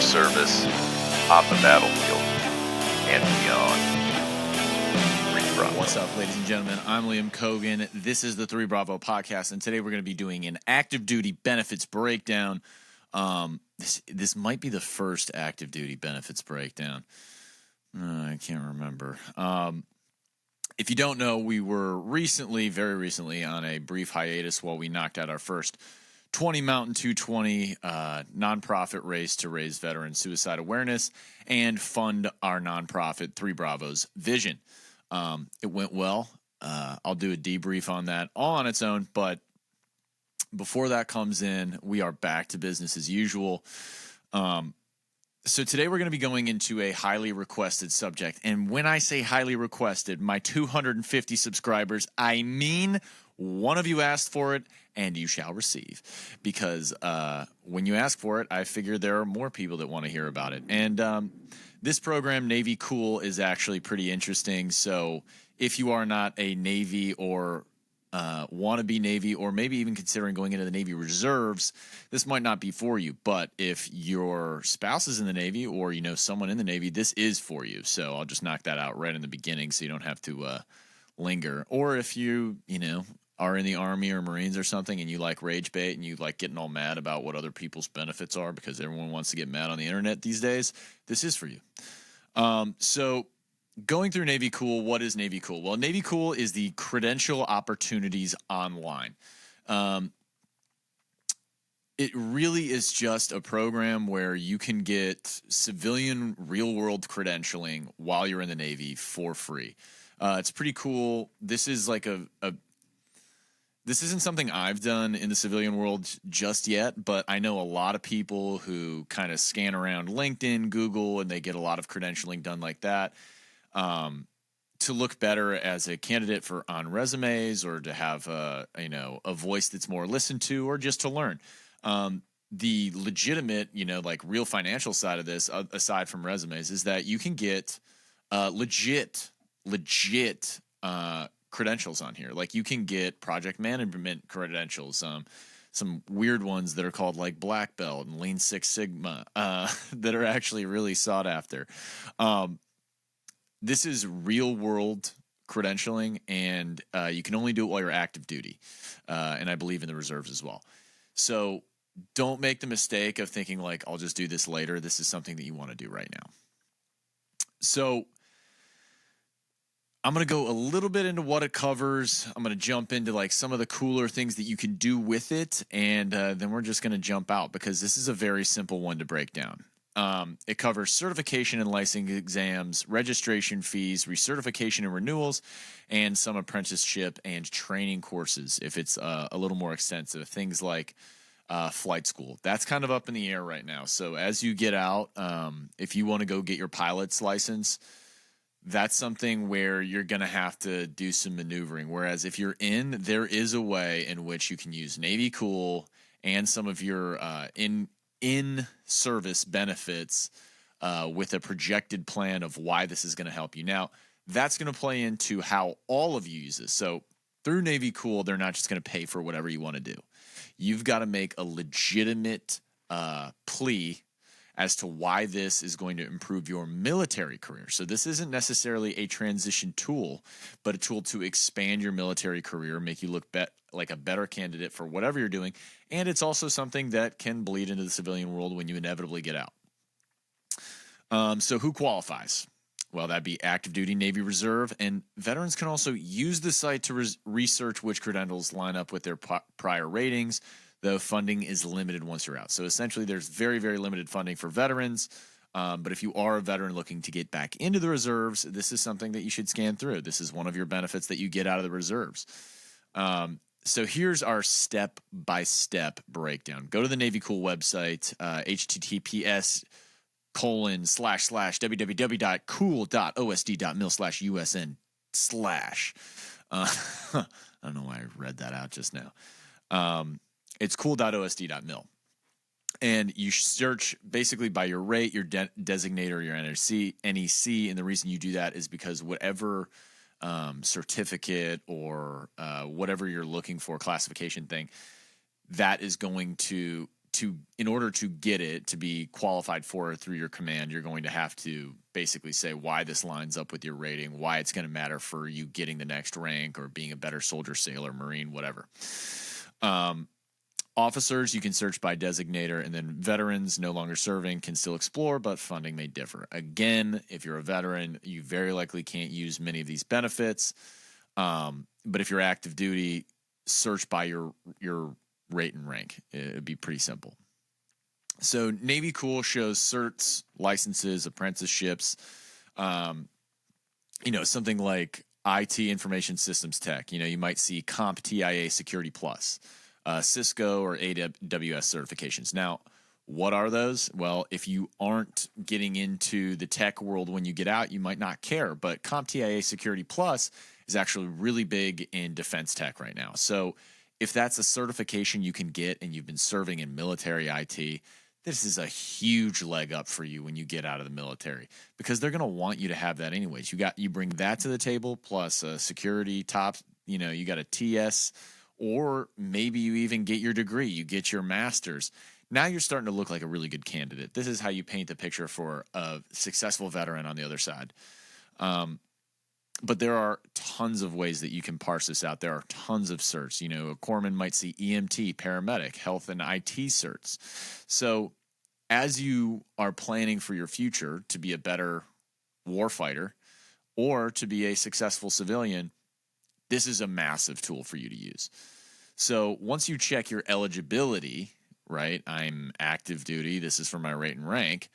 service, on the battlefield, and beyond. What's up, ladies and gentlemen? I'm Liam Cogan. This is the 3 Bravo podcast, and today we're going to be doing an active duty benefits breakdown. This might be the first active duty benefits breakdown. I can't remember. If you don't know, we were very recently, on a brief hiatus while we knocked out our first 20 Mountain 220 nonprofit race to raise veteran suicide awareness and fund our nonprofit 3 Bravo's vision. It went well. I'll do a debrief on that all on its own, but before that comes in, we are back to business as usual. So today we're going to be going into a highly requested subject. And when I say highly requested, my 250 subscribers, I mean one of you asked for it and you shall receive. Because when you ask for it, I figure there are more people that want to hear about it. And this program, Navy Cool, is actually pretty interesting. So if you are not a Navy or want to be Navy, or maybe even considering going into the Navy Reserves, this might not be for you. But if your spouse is in the Navy or you know someone in the Navy, this is for you. So I'll just knock that out right in the beginning so you don't have to linger. Or if you are in the Army or Marines or something and you like rage bait and you like getting all mad about what other people's benefits are because everyone wants to get mad on the internet these days, this is for you. So going through Navy Cool, what is Navy Cool? Well, Navy Cool is the credential opportunities online. It really is just a program where you can get civilian real-world credentialing while you're in the Navy for free. It's pretty cool. This is like this isn't something I've done in the civilian world just yet, but I know a lot of people who kind of scan around LinkedIn, Google, and they get a lot of credentialing done like that. To look better as a candidate on resumes, or to have a voice that's more listened to, or just to learn. The legitimate, like real financial side of this, aside from resumes, is that you can get legit credentials on here. Like you can get project management credentials, some weird ones that are called like Black Belt and Lean Six Sigma, that are actually really sought after. This is real world credentialing, and you can only do it while you're active duty. And I believe in the reserves as well. So don't make the mistake of thinking like, I'll just do this later. This is something that you want to do right now. So I'm going to go a little bit into what it covers. I'm going to jump into like some of the cooler things that you can do with it. And then we're just going to jump out because this is a very simple one to break down. It covers certification and licensing exams, registration fees, recertification and renewals, and some apprenticeship and training courses if it's a little more extensive. Things like flight school. That's kind of up in the air right now. So as you get out, if you want to go get your pilot's license, that's something where you're going to have to do some maneuvering. Whereas if you're in, there is a way in which you can use Navy Cool and some of your in-service benefits with a projected plan of why this is going to help you. Now, that's going to play into how all of you use this. So through Navy Cool, they're not just going to pay for whatever you want to do. You've got to make a legitimate plea as to why this is going to improve your military career. So this isn't necessarily a transition tool, but a tool to expand your military career, make you look like a better candidate for whatever you're doing. And it's also something that can bleed into the civilian world when you inevitably get out. So who qualifies? Well, that'd be active duty, Navy Reserve, and veterans can also use the site to research which credentials line up with their prior ratings, though funding is limited once you're out. So essentially there's very, very limited funding for veterans. But if you are a veteran looking to get back into the reserves, this is something that you should scan through. This is one of your benefits that you get out of the reserves. So here's our step-by-step breakdown. Go to the Navy Cool website, https://www.cool.osd.mil/USN/. I don't know why I read that out just now. It's cool.osd.mil. And you search basically by your rate, your designator, your NEC. And the reason you do that is because whatever certificate or whatever you're looking for, classification thing, that is going to in order to get it, to be qualified for it through your command, you're going to have to basically say why this lines up with your rating, why it's going to matter for you getting the next rank or being a better soldier, sailor, marine, whatever. Officers, you can search by designator, and then veterans no longer serving can still explore, but funding may differ. Again, if you're a veteran, you very likely can't use many of these benefits. But if you're active duty, search by your rate and rank. It'd be pretty simple. So Navy Cool shows certs, licenses, apprenticeships, something like IT information systems tech. You might see CompTIA Security Plus, Cisco or AWS certifications. Now, what are those? Well, if you aren't getting into the tech world when you get out, you might not care. But CompTIA Security Plus is actually really big in defense tech right now. So if that's a certification you can get and you've been serving in military IT, this is a huge leg up for you when you get out of the military, because they're going to want you to have that anyways. You bring that to the table, plus a security top, you got a TS, or maybe you even get your degree, you get your master's. Now you're starting to look like a really good candidate. This is how you paint the picture for a successful veteran on the other side. But there are tons of ways that you can parse this out. There are tons of certs. A corpsman might see EMT, paramedic, health and IT certs. So as you are planning for your future to be a better warfighter or to be a successful civilian, this is a massive tool for you to use. So once you check your eligibility, right, I'm active duty, this is for my rate and rank,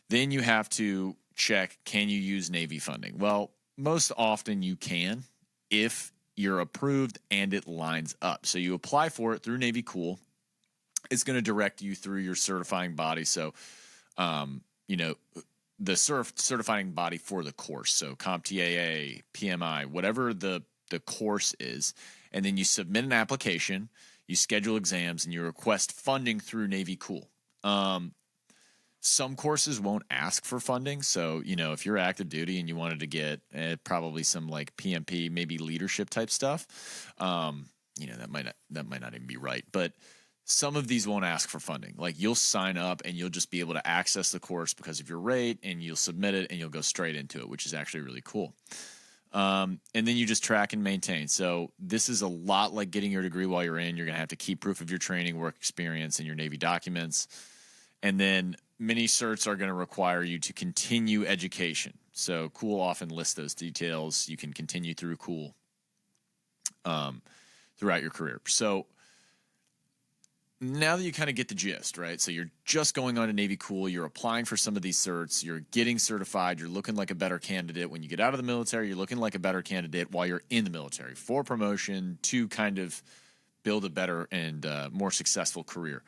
then you have to check, can you use Navy funding? Well, most often you can if you're approved and it lines up. So you apply for it through Navy Cool. It's going to direct you through your certifying body. So, the certifying body for the course. So CompTIA, PMI, whatever the course is. And then you submit an application, you schedule exams, and you request funding through Navy Cool. Some courses won't ask for funding. So, if you're active duty and you wanted to get probably some like PMP, maybe leadership type stuff, that might not even be right. But some of these won't ask for funding. Like you'll sign up and you'll just be able to access the course because of your rate, and you'll submit it and you'll go straight into it, which is actually really cool. And then you just track and maintain. So this is a lot like getting your degree while you're in. You're going to have to keep proof of your training, work experience, and your Navy documents. And then many certs are going to require you to continue education. So Cool often lists those details. You can continue through Cool throughout your career. So now that you kind of get the gist, right? So you're just going on to Navy Cool, you're applying for some of these certs, you're getting certified, you're looking like a better candidate. When you get out of the military, you're looking like a better candidate while you're in the military for promotion to kind of build a better and more successful career.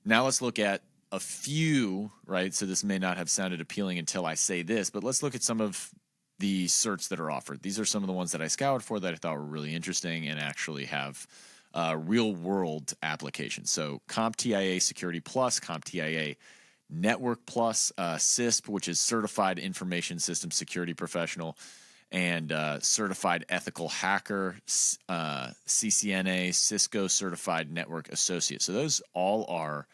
Now let's look at a few, right? So this may not have sounded appealing until I say this, but let's look at some of the certs that are offered. These are some of the ones that I scoured for that I thought were really interesting and actually have real world applications. So CompTIA Security Plus, CompTIA Network Plus, CISP, which is Certified Information System Security Professional, and Certified Ethical Hacker, CCNA, Cisco Certified Network Associate. So those all are,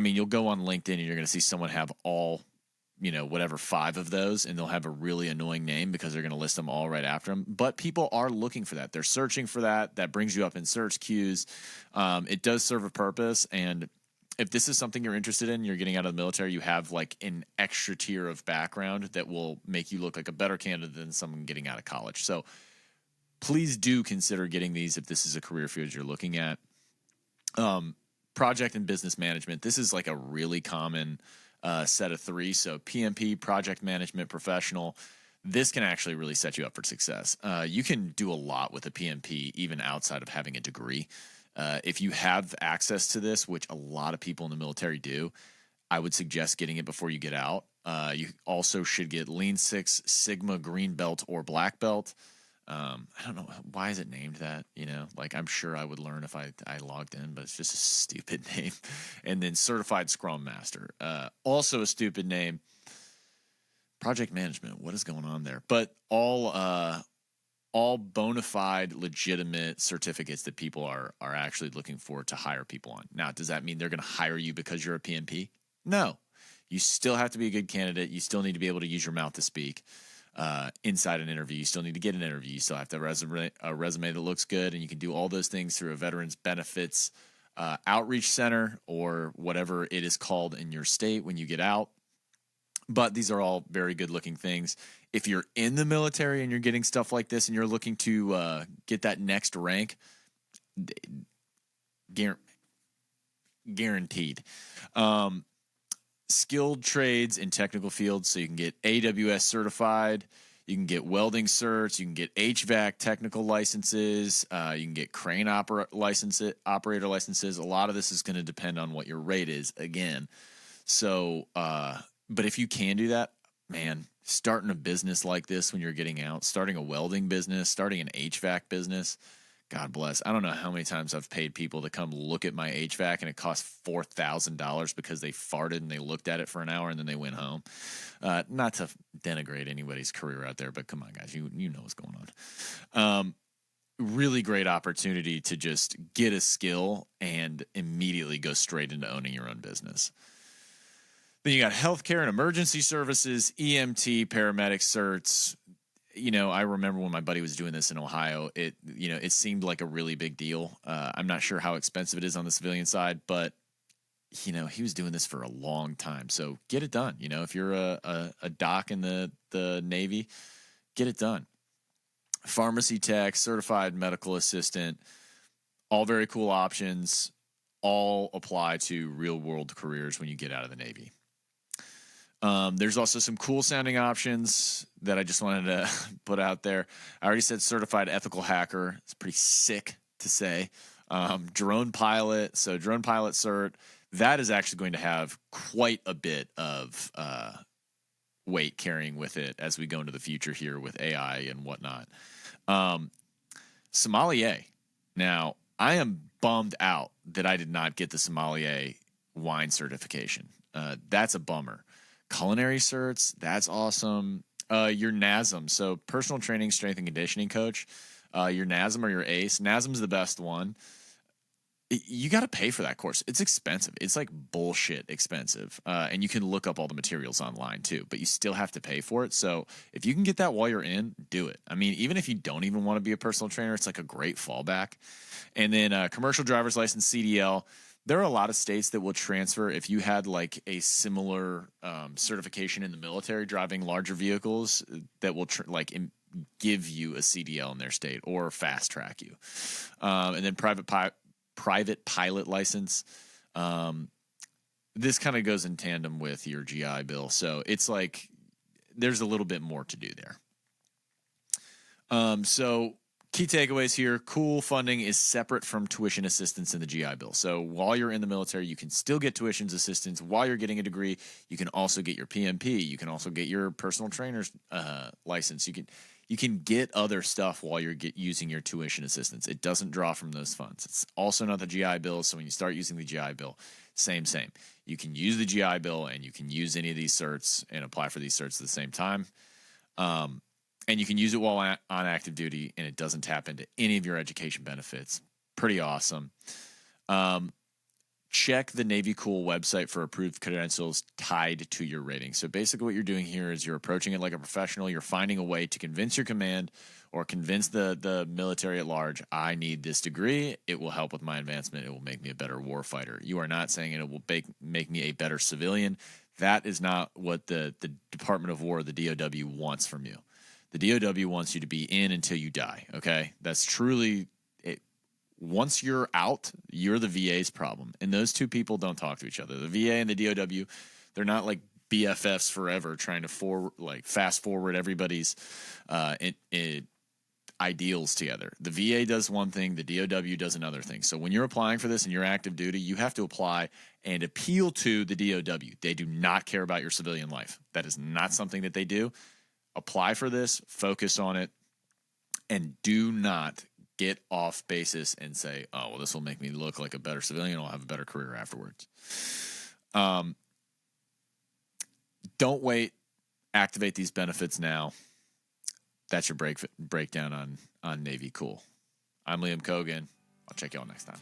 you'll go on LinkedIn and you're going to see someone have all, whatever 5 of those, and they'll have a really annoying name because they're going to list them all right after them. But people are looking for that. They're searching for that. That brings you up in search queues. It does serve a purpose. And if this is something you're interested in, you're getting out of the military, you have like an extra tier of background that will make you look like a better candidate than someone getting out of college. So please do consider getting these if this is a career field you're looking at. Project and business management. This is like a really common set of 3. So PMP, project management professional. This can actually really set you up for success. You can do a lot with a PMP even outside of having a degree. If you have access to this, which a lot of people in the military do, I would suggest getting it before you get out. You also should get Lean Six Sigma Green Belt or Black Belt. I don't know, why is it named that? I'm sure I would learn if I logged in, but it's just a stupid name. And then Certified Scrum Master, also a stupid name. Project management, what is going on there? But all all bona fide, legitimate certificates that people are actually looking for to hire people on. Now, does that mean they're going to hire you because you're a PMP? No. You still have to be a good candidate. You still need to be able to use your mouth to speak inside an interview. You still need to get an interview. You still have to have a resume that looks good, and you can do all those things through a Veterans Benefits Outreach Center or whatever it is called in your state when you get out. But these are all very good-looking things. If you're in the military and you're getting stuff like this and you're looking to get that next rank, guaranteed. Skilled trades in technical fields, so you can get AWS certified, you can get welding certs, you can get HVAC technical licenses, you can get crane operator licenses. A lot of this is going to depend on what your rate is, again. So, but if you can do that, man, starting a business like this when you're getting out, starting a welding business, starting an HVAC business, God bless. I don't know how many times I've paid people to come look at my HVAC and it cost $4,000 because they farted and they looked at it for an hour and then they went home. Not to denigrate anybody's career out there, but come on, guys, you know what's going on. Really great opportunity to just get a skill and immediately go straight into owning your own business. Then you got healthcare and emergency services, EMT, paramedic certs. I remember when my buddy was doing this in Ohio, it seemed like a really big deal. I'm not sure how expensive it is on the civilian side, but, he was doing this for a long time. So get it done. If you're a doc in the Navy, get it done. Pharmacy tech, certified medical assistant, all very cool options, all apply to real world careers when you get out of the Navy. There's also some cool sounding options that I just wanted to put out there. I already said certified ethical hacker. It's pretty sick to say. Drone pilot. So drone pilot cert, that is actually going to have quite a bit of weight carrying with it as we go into the future here with AI and whatnot. Sommelier. Now, I am bummed out that I did not get the sommelier wine certification. That's a bummer. Culinary certs, that's awesome. Your NASM, so personal training, strength and conditioning coach. Your NASM or your ACE. NASM's the best one. You got to pay for that course. It's expensive. It's like bullshit expensive. And you can look up all the materials online too, but you still have to pay for it. So if you can get that while you're in, do it. I mean, even if you don't even want to be a personal trainer, it's like a great fallback. And then commercial driver's license, CDL. There are a lot of states that will transfer if you had like a similar certification in the military driving larger vehicles that will give you a CDL in their state or fast track you. And then private pilot license. This kind of goes in tandem with your GI Bill. So it's like there's a little bit more to do there. So key takeaways here. Cool funding is separate from tuition assistance in the GI Bill. So while you're in the military, you can still get tuition assistance. While you're getting a degree, you can also get your PMP. You can also get your personal trainer's license. You can get other stuff while you're using your tuition assistance. It doesn't draw from those funds. It's also not the GI Bill. So when you start using the GI Bill, same. You can use the GI Bill and you can use any of these certs and apply for these certs at the same time. And you can use it while on active duty, and it doesn't tap into any of your education benefits. Pretty awesome. Check the Navy Cool website for approved credentials tied to your rating. So basically what you're doing here is you're approaching it like a professional. You're finding a way to convince your command or convince the military at large, I need this degree. It will help with my advancement. It will make me a better warfighter. You are not saying it will make me a better civilian. That is not what the Department of War, the DOW, wants from you. The DOW wants you to be in until you die, okay? That's truly it. Once you're out, you're the VA's problem. And those two people don't talk to each other. The VA and the DOW, they're not like BFFs forever trying to fast forward everybody's ideals together. The VA does one thing, the DOW does another thing. So when you're applying for this and you're active duty, you have to apply and appeal to the DOW. They do not care about your civilian life. That is not something that they do. Apply for this, focus on it, and do not get off basis and say, oh, well, this will make me look like a better civilian. I'll have a better career afterwards. Don't wait. Activate these benefits now. that's your breakdown on Navy. Cool. I'm Liam Cogan. I'll check y'all next time.